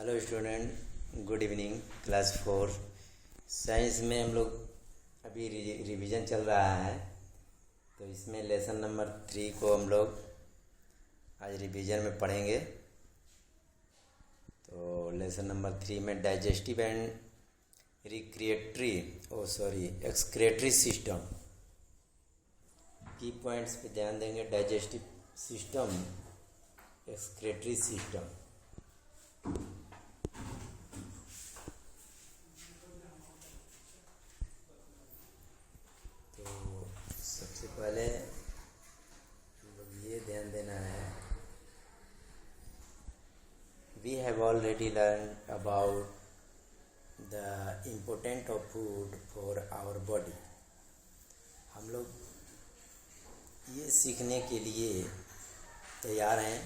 Hello student, good evening. Class 4 science में हम लोग अभी रिवीजन चल रहा है, तो इसमें लेसन नंबर 3 को हम लोग आज रिवीजन में पढ़ेंगे। तो लेसन नंबर 3 में डाइजेस्टिव एंड एक्सक्रेटरी सिस्टम की पॉइंट्स पे ध्यान देंगे। Digestive system, excretory system. सबसे पहले हम लोग ये ध्यान देना है, we have already learn about the important of food for our body. हम लोग ये सीखने के लिए तैयार हैं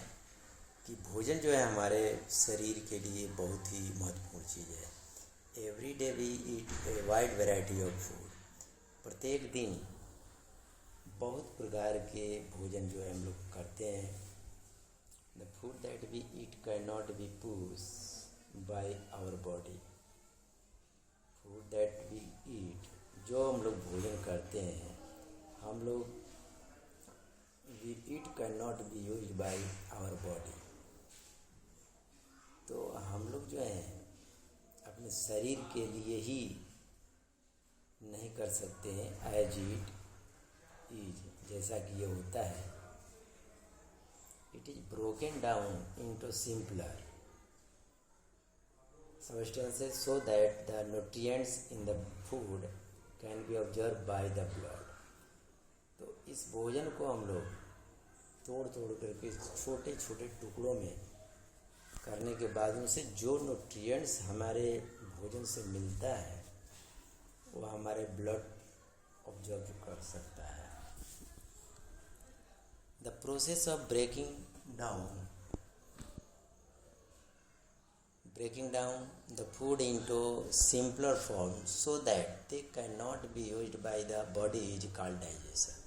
कि भोजन जो है हमारे शरीर के लिए बहुत ही महत्वपूर्ण चीज़ है। Every day we eat a wide variety of food. प्रत्येक दिन बहुत प्रकार के भोजन जो है हम लोग करते हैं। The food that we eat can not be push by our body. Food that we eat, जो हम लोग भोजन करते हैं, हम लोग we eat can not be use by our body. तो हम लोग जो है अपने शरीर के लिए ही नहीं कर सकते हैं एज इट इज, जैसा कि ये होता है। It is broken down into simpler substances so that the nutrients in the food can be observe by the blood. तो इस भोजन को हम लोग तोड़ करके छोटे छोटे टुकड़ों में करने के बाद उनसे जो न्यूट्रिएंट्स हमारे भोजन से मिलता है वो हमारे ब्लड ऑब्जर्व कर सकता है। The process of breaking down the food into simpler form so that they cannot be used by the body is called digestion।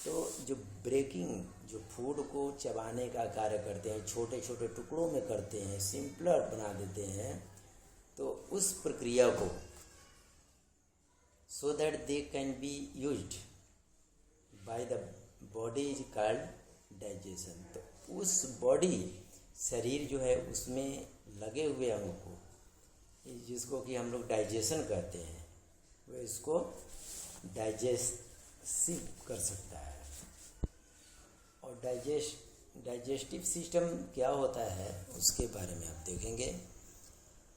तो जो फूड को चबाने का कार्य करते हैं, छोटे छोटे टुकड़ों में करते हैं, सिंपलर बना देते हैं, तो उस प्रक्रिया को so that they can be used by the body is called digestion। तो उस बॉडी, शरीर जो है उसमें लगे हुए अंग को, जिसको कि हम लोग डाइजेशन कहते हैं, वो इसको डाइजेस्टिव कर सकता है। और डाइजेस्टिव सिस्टम क्या होता है उसके बारे में आप देखेंगे।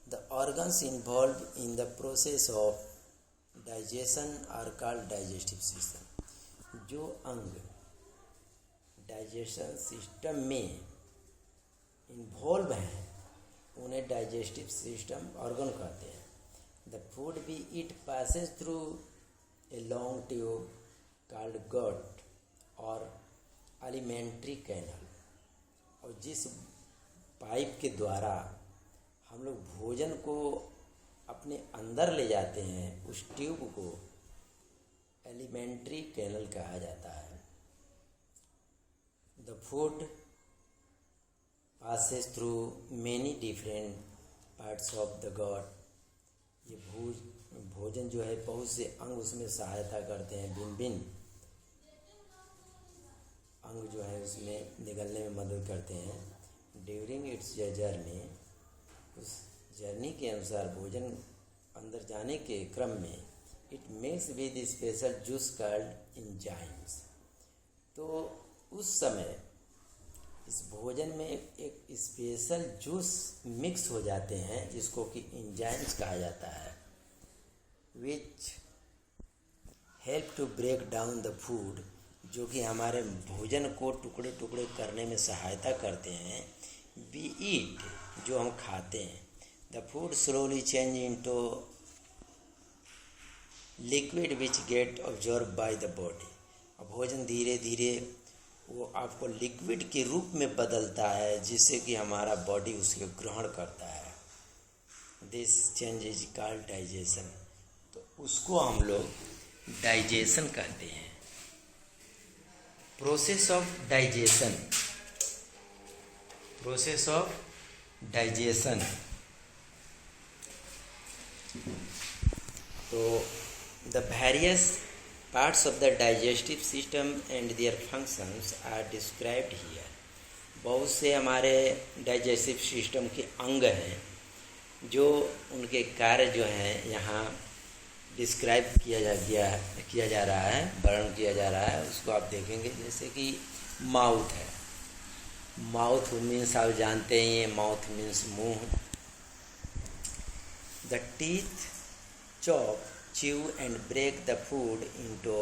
The organs involve in the process of digestion are called digestive system. जो अंग डाइजेशन सिस्टम में इन्वॉल्व हैं उन्हें डाइजेस्टिव सिस्टम ऑर्गन कहते हैं। The food we eat passes through a long tube called gut और एलिमेंट्री कैनल। और जिस पाइप के द्वारा हम लोग भोजन को अपने अंदर ले जाते हैं, उस ट्यूब को एलिमेंट्री कैनल कहा जाता है। The food passes through many different parts of the gut. ये भोजन जो है बहुत से अंग उसमें सहायता करते हैं, भिन्न भिन्न अंग जो है उसमें निगलने में मदद करते हैं। ड्यूरिंग इट्स जर्नी, उस जर्नी के अनुसार भोजन अंदर जाने के क्रम में it mix with special juice called enzymes. तो उस समय इस भोजन में एक स्पेशल जूस मिक्स हो जाते हैं जिसको कि एंजाइम्स कहा जाता है, which help to break down the food, जो कि हमारे भोजन को टुकड़े टुकड़े करने में सहायता करते हैं। वी ईट, जो हम खाते हैं। The food slowly change into liquid which get observe by the body. और भोजन धीरे धीरे वो आपको लिक्विड के रूप में बदलता है, जिससे कि हमारा बॉडी उसको ग्रहण करता है। This change is called digestion. तो उसको हम लोग डाइजेशन कहते हैं। Process of digestion digestion. तो the various parts of the digestive system and their functions are described here. बहुत से हमारे डाइजेस्टिव सिस्टम के अंग हैं जो उनके कार्य जो हैं यहाँ डिस्क्राइब किया जा रहा है, वर्णन किया जा रहा है। उसको आप देखेंगे, जैसे कि माउथ है। माउथ मीन्स आप जानते हैं, ये माउथ मीन्स मुंह। The teeth chop, chew and break the food into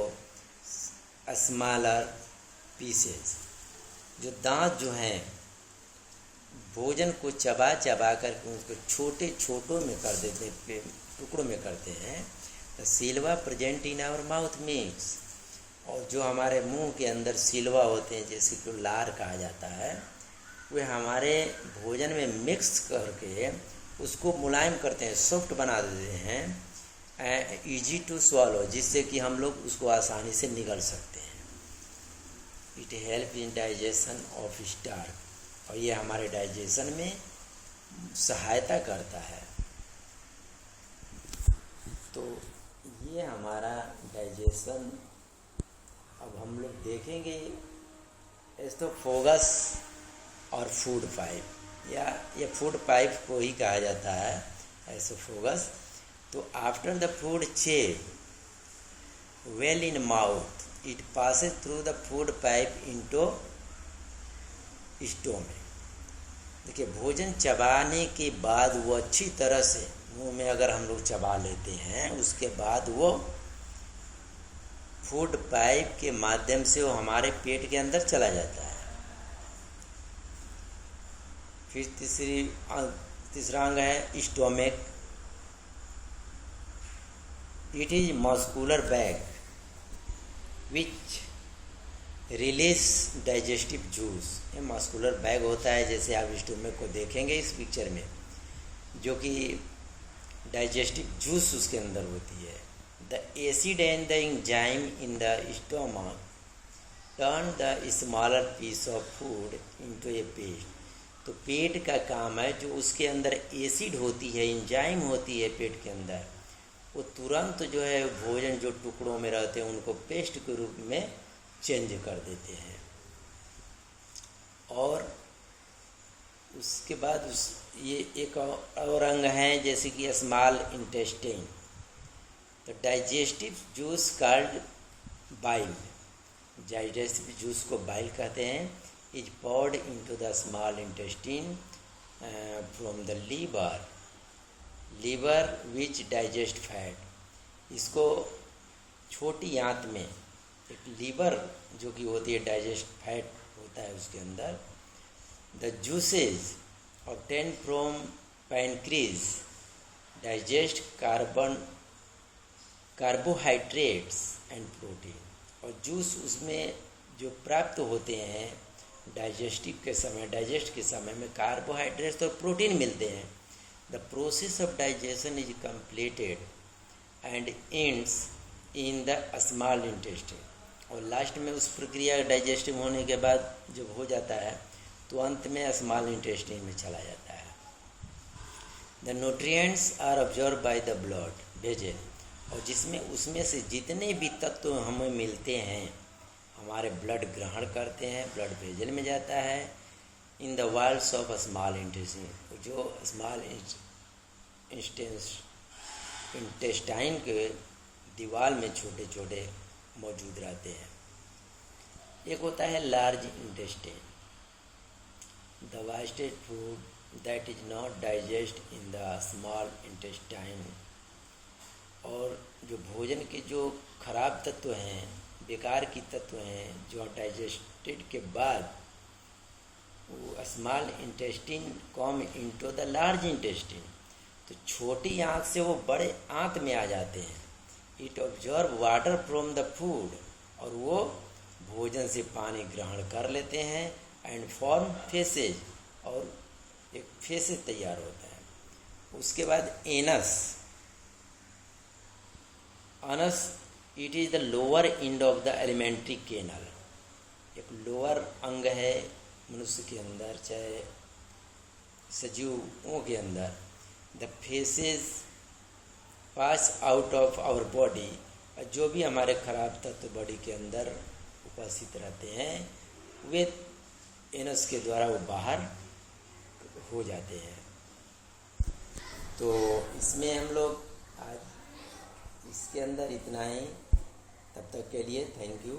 smaller pieces। जो दांत जो हैं भोजन को चबा चबा कर उसको छोटे छोटों में कर देते हैं, टुकड़ों में करते हैं। The saliva present in our mouth mix. और जो हमारे मुंह के अंदर सिल्वा होते हैं, जैसे कि लार कहा जाता है, वे हमारे भोजन में मिक्स करके उसको मुलायम करते हैं, सॉफ्ट बना देते हैं, ईजी टू स्वॉलो, जिससे कि हम लोग उसको आसानी से निगल सकते हैं। It help in digestion of starch. और ये हमारे डाइजेशन में सहायता करता है। तो ये हमारा डाइजेशन। अब हम लोग देखेंगे एसोफेगस और फूड पाइप, या ये फूड पाइप को ही कहा जाता है एसोफेगस। तो after the food chain well in mouth it Passage through the food pipe into stomach. देखिए, भोजन चबाने के बाद वो अच्छी तरह से मुंह में अगर हम लोग चबा लेते हैं, उसके बाद वो फूड पाइप के माध्यम से वो हमारे पेट के अंदर चला जाता है। फिर तीसरा अंग है stomach. It is muscular bag which release digestive juice। ये मस्कुलर बैग होता है, जैसे आप स्टोमक को देखेंगे इस पिक्चर में, जो कि डाइजेस्टिव जूस उसके अंदर होती है। The acid and the enzyme in the stomach turn the smaller piece of food into a paste. तो पेट का काम है, जो उसके अंदर एसिड होती है, एंजाइम होती है पेट के अंदर, वो तुरंत जो है भोजन जो टुकड़ों में रहते हैं उनको पेस्ट के रूप में चेंज कर देते हैं। और उसके बाद ये एक और अंग है, जैसे कि स्मॉल इंटेस्टाइन। तो digestive juice called bile, digestive juice को बाइल कहते हैं, is poured into the small intestine from the liver which digest fat. इसको छोटी आंत में एक लीवर जो कि होती है, डाइजेस्ट फैट होता है उसके अंदर। The juices obtain from pancreas digest carbohydrates and protein. और जूस उसमें जो प्राप्त होते हैं डाइजेस्ट के समय में कार्बोहाइड्रेट्स और प्रोटीन मिलते हैं। The process of digestion is completed and ends in the small intestine। और लास्ट में उस प्रक्रिया डाइजेस्टिव होने के बाद जब हो जाता है तो अंत में स्मॉल इंटेस्टाइन में चला जाता है। The nutrients are observe by the blood vessel. और जिसमें उसमें से जितने भी तत्व हमें मिलते हैं हमारे ब्लड ग्रहण करते हैं, ब्लड वेजल में जाता है। In the walls of small intestine, जो स्मॉल इंटेस्टाइन के दीवार में छोटे छोटे मौजूद रहते हैं। एक होता है large intestine, the wasted food that is not digest in the small intestine. और जो भोजन के जो खराब तत्व हैं, बेकार की तत्व हैं, जो डाइजेस्टेड के बाद वो small intestine come into the large intestine. तो छोटी आंत से वो बड़े आंत में आ जाते हैं। It observe water from the food, और वो भोजन से पानी ग्रहण कर लेते हैं। एंड फॉर्म फेसेज, और एक फेसेज तैयार होता है। उसके बाद anus. It is the lower end of the alimentary canal. एक लोअर अंग है मनुष्य के अंदर, चाहे सजीवों के अंदर the faeces pass out of our body, जो भी हमारे खराब तत्व बॉडी के अंदर उपस्थित रहते हैं वे एनस के द्वारा वो बाहर हो जाते हैं। तो इसमें हम लोग आज इसके अंदर इतना ही, तब तक के लिए थैंक यू।